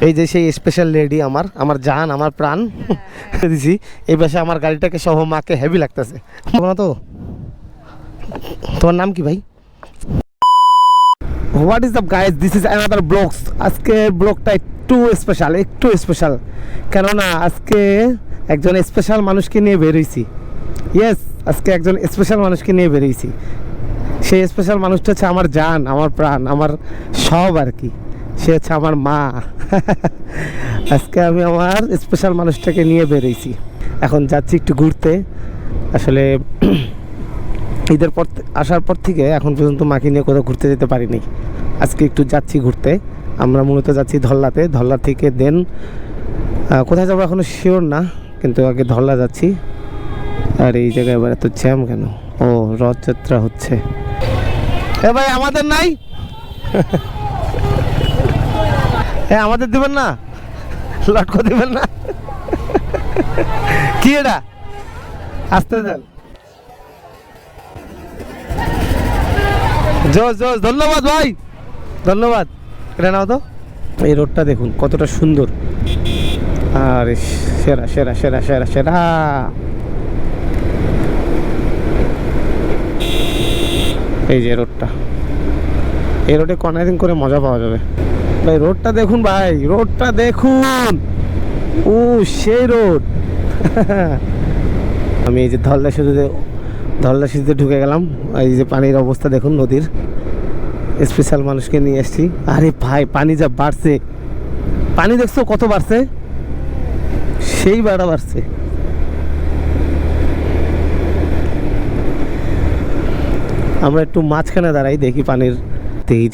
এই যে সেই স্পেশাল লেডি আমার আমার জান আমার প্রাণ দিছি এই পাশে আমার গাড়িটাকে সহ মাকে হেভি লাগতেছে না তো। তোমার নাম কি ভাই? What is up guys, this is another blogs. আজকে ব্লগটা একটু স্পেশাল কেননা আজকে একজন স্পেশাল মানুষকে নিয়ে বেরোইছি। ইয়েস, আজকে একজন স্পেশাল মানুষকে নিয়ে বেরিয়েছি। সেই স্পেশাল মানুষটা হচ্ছে আমার জান আমার প্রাণ আমার সব আর কি। সে হচ্ছে আমার মা। আজকে আমি আমার স্পেশাল মানুষটাকে নিয়ে বেরিয়েছি। এখন যাচ্ছি একটু ঘুরতে। আসলে ঈদের পর আসার পর থেকে এখন পর্যন্ত মাকে নিয়ে কোথাও ঘুরতে যেতে পারিনি। আজকে একটু যাচ্ছি ঘুরতে। আমরা মূলত যাচ্ছি ধল্লাতে। ধল্লা থেকে দেন কোথায় যাবো এখনও শিওর না, কিন্তু আগে ধল্লা যাচ্ছি। আর এই জায়গায় এবার এত জ্যাম কেন? ও, রথযাত্রা হচ্ছে। এ ভাই আমাদের নাই? হ্যাঁ, আমাদের দিবেন না? লটকো দিবেন না? কি এটা? আসতে দেন। জোস জোস, ধন্যবাদ ভাই, ধন্যবাদ। এটা নাও তো। এই রোডটা দেখুন কতটা সুন্দর। আরে সেরা সেরা সেরা সেরা সেরা। এই যে রোডটা, এই রোডে কর্নারিং করে মজা পাওয়া যাবে। ভাই রোডটা দেখুন, ভাই রোডটা দেখুন। ও সেই রোড। আমি এই যে ধল্লা সেতুতে ঢুকে গেলাম। এই যে পানির অবস্থা দেখুন, নদীর। স্পেশাল মানুষকে নিয়ে এসেছি। আরে ভাই পানি যা বাড়ছে, পানি দেখছো কত বাড়ছে? সেই বাড়ছে। আমরা একটু মাঝখানে দাঁড়াই, দেখি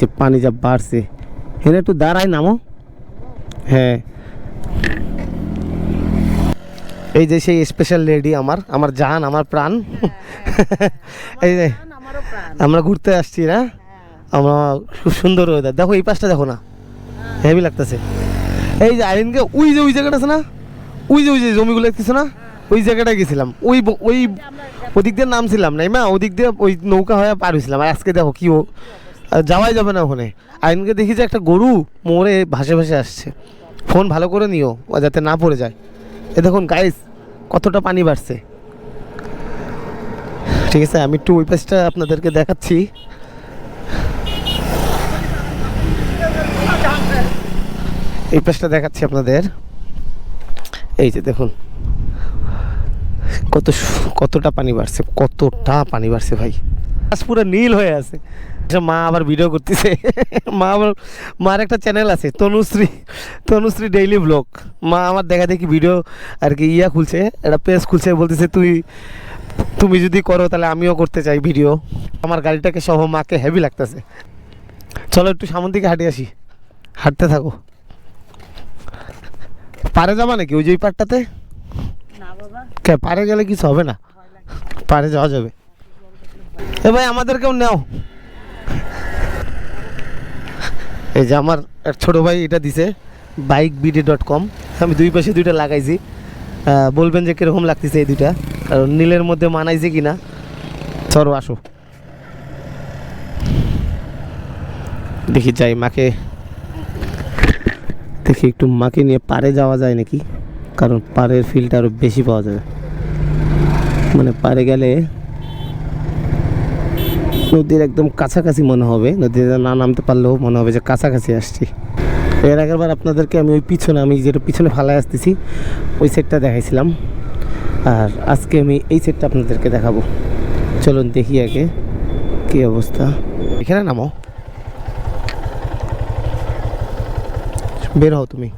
যে পানি যা বাড়ছে। এখানে একটু দাঁড়াই, নামো। হ্যাঁ, এই যে সেই স্পেশাল লেডি আমার জান আমার প্রাণ। এই যে আমরা ঘুরতে আসছি না, আমরা খুব সুন্দর ওয়েদার। দেখো এই পাশটা দেখো না, হেভি লাগতেছে। এই যে আইনকে ওই জায়গাটা আছে না, ওই যে জমিগুলো দেখতেছো না, ওই জায়গাটায় গেছিলাম। ওদিক দিয়ে নামছিলাম না মা, ওদিক দিয়ে ওই নৌকা হয়ে পার হয়েছিলাম। আর আজকে দেখো কি যাওয়াই যাবে না ওখানে। আইনকে দেখি যে একটা গরু মোড়ে ভাসে আসছে। ফোন ভালো করে নিও যাতে না পড়ে যায়। এ দেখুন গাইস কতটা পানি বাড়ছে। ঠিক আছে, আমি একটু ওই পাশটা আপনাদেরকে দেখাচ্ছি। এই পাশটা দেখাচ্ছি আপনাদের। এই যে দেখুন কতটা পানি বাড়ছে ভাই। পুরো নীল হয়ে আছে। মা আবার ভিডিও করতেছে। মার একটা চ্যানেল আছে, তনুশ্রী ডেইলি ব্লগ। মা আমার দেখা দেখি ভিডিও আর কি খুলছে, একটা পেজ খুলছে। বলতেছে তুমি যদি করো তাহলে আমিও করতে চাই ভিডিও। আমার গাড়িটাকে সহ মাকে হেভি লাগতেছে। চলো একটু সামন দিকে হাঁটে আসি। হাঁটতে থাকো। পারে যাবা নাকি ওই পারটাতে? পারে গেলে কিছু হবে না, পারে যাওয়া যাবে। এ ভাই আমাদেরকেও নাও। এই যে আমার এক ছোট ভাই এটা দিছে, bikebd.com। আমি দুই পাশে দুইটা লাগাইছি। বলবেন যে কিরকম লাগতেছে এই দুইটা, কারণ নীলের মধ্যে মানাইছে কিনা। চলো আসো দেখি যাই, দেখি একটু মাকে নিয়ে পারে যাওয়া যায় নাকি, কারণ পাড়ের ফিলটা আরো বেশি পাওয়া যাবে। মানে পাড়ে গেলে নদীর একদম কাছাকাছি মনে হবে, নদীতে না নামতে পারলেও মনে হবে যে কাছাকাছি আসছি। এর আগের বার আপনাদেরকে আমি আমি যেটা পিছনে ফালায় আসতেছি ওই সেটটা দেখাইছিলাম। আর আজকে আমি এই সেটটা আপনাদেরকে দেখাবো। চলুন দেখি আগে কি অবস্থা। এখানে নামো, বের হও তুমি।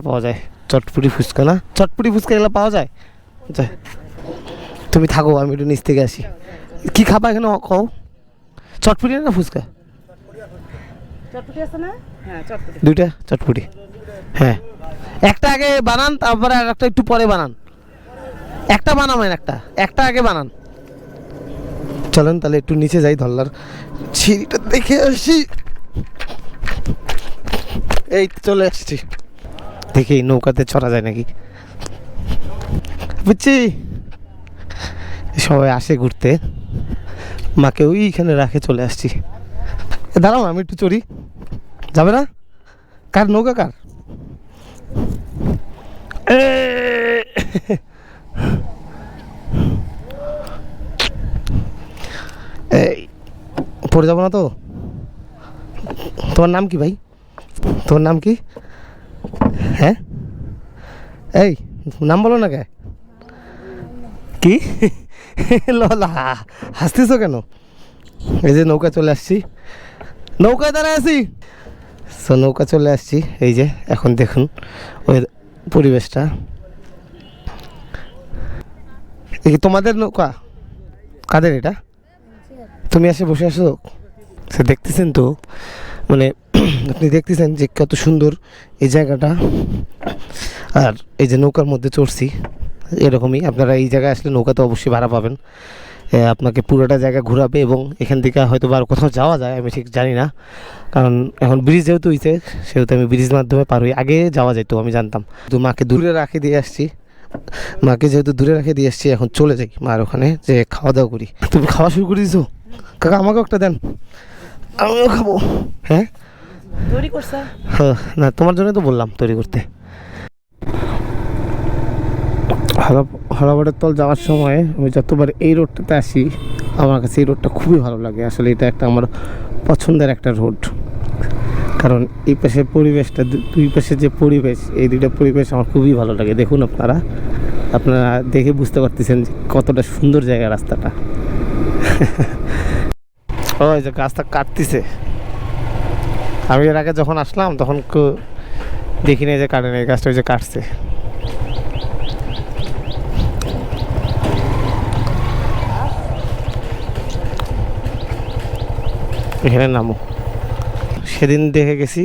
পাওয়া যায় চটপুটি ফুচকা, না চটপুটি ফুচকা এগুলো পাওয়া যায়। তুমি থাকো, আমি একটু নিচ থেকে আসি। কি খাবা এখানে খাও? চটপুটি না ফুচকা? দুইটা চটপুটি। হ্যাঁ, একটা আগে বানান, তারপরে আর একটা একটু পরে বানান। একটা বানাবেন, একটা আগে বানান। চলেন তাহলে একটু নিচে যাই, ধল্লার সিঁড়িটা দেখে আসি। এই চলে আসছি, দেখি নৌকাতে চড়া যায় নাকি। বুঝছি সবাই আসে ঘুরতে, মাকে ওইখানে রাখে চলে আসছি। দাঁড়াও আমি একটু চড়ি, যাবে না? কার নৌকা কার? এই পড়ে যাবো না তো? তোমার নাম কি ভাই? তোমার নাম কি? হ্যাঁ এই নাম বলো না কে? কি ললা হাসতেছো কেন? এই যে নৌকা চলে আসছি, নৌকায় দাঁড়ায় আছি। সো নৌকা চলে আসছি, এই যে এখন দেখুন ওই পরিবেশটা। এই তোমাদের নৌকা? কাদের এটা? তুমি এসে বসে আসো, সে দেখতেছেন তো, মানে আপনি দেখতেছেন যে কত সুন্দর এই জায়গাটা। আর এই যে নৌকার মধ্যে চড়ছি, এরকমই আপনারা এই জায়গায় আসলে নৌকা তো অবশ্যই ভাড়া পাবেন। আপনাকে পুরোটা জায়গা ঘোরাবে এবং এখান থেকে হয়তো বা আর কোথাও যাওয়া যায় আমি ঠিক জানি না, কারণ এখন ব্রিজ যেহেতু হয়েছে সেহেতু আমি ব্রিজ মাধ্যমে পার হই। আগে যাওয়া যেত আমি জানতাম, তো মাকে দূরে রাখে দিয়ে আসছি। মাকে যেহেতু দূরে রেখে দিয়ে আসছি, এখন চলে যাই মার ওখানে যে খাওয়া দাওয়া করি। তুমি খাওয়া শুরু করে দিছো? কাকা আমাকেও একটা দেন, আমিও খাবো। হ্যাঁ তৈরি করছে হ্যাঁ, না তোমার জন্য তো বললাম তৈরি করতে। হালাবাটের তল যাওয়ার সময় আমি যতবার এই রোডটাতে আসি, আমার কাছে এই রোডটা খুবই ভালো লাগে। আসলে এটা একটা আমার পছন্দের একটা রোড, কারণ এই পাশের পরিবেশটা, দুই পাশে যে পরিবেশ, এই দুইটা পরিবেশ আমার খুবই ভালো লাগে। দেখুন আপনারা আপনারা দেখে বুঝতে পারতেছেন যে কতটা সুন্দর জায়গা রাস্তাটা। ওই যে গাছটা কাটতেছে, আমি এর আগে যখন আসলাম তখন দেখিনি যে কাটে নেই গাছটা, ওই যে কাটছে। এখানে নামো, সেদিন দেখে গেছি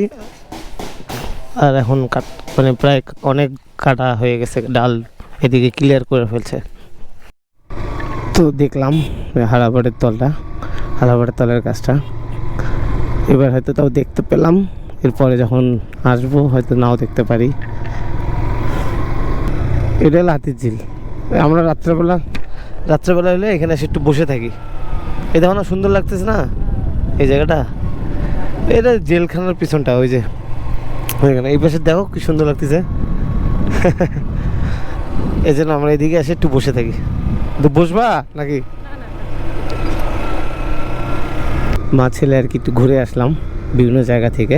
আর এখন মানে প্রায় অনেক কাটা হয়ে গেছে, ডাল এদিকে ক্লিয়ার করে ফেলছে। তো দেখলাম হারাবাড়ির তলটা, হারাবাড়ির তলের গাছটা এবার হয়তো তাও দেখতে পেলাম। এরপরে যখন আসবো হয়তো নাও দেখতে পারি। এটা হলো হাতির ঝিল। আমরা রাত্রেবেলা হলে এখানে এসে একটু বসে থাকি। এই দেখো না সুন্দর লাগতেছে না এই জায়গাটা? এটা জেলখানার পিছনটা, ওই যে ওইখানে এই পাশে দেখো কি সুন্দর লাগতেছে। এই জন্য আমরা এদিকে এসে একটু বসে থাকি। তো বসবা নাকি? মা ছেলে আর কি একটু ঘুরে আসলাম বিভিন্ন জায়গা থেকে।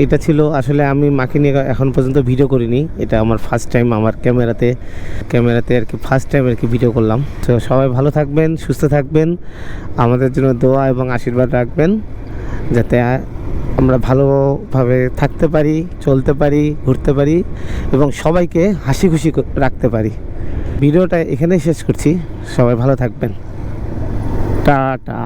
এটা ছিল আসলে আমি মাকে নিয়ে এখন পর্যন্ত ভিডিও করিনি, এটা আমার ফার্স্ট টাইম আমার ক্যামেরাতে আর কি ফার্স্ট টাইম আর কি ভিডিও করলাম। তো সবাই ভালো থাকবেন, সুস্থ থাকবেন, আমাদের জন্য দোয়া এবং আশীর্বাদ রাখবেন যাতে আমরা ভালোভাবে থাকতে পারি, চলতে পারি, ঘুরতে পারি এবং সবাইকে হাসি খুশি রাখতে পারি। ভিডিওটা এখানেই শেষ করছি, সবাই ভালো থাকবেন, টাটা।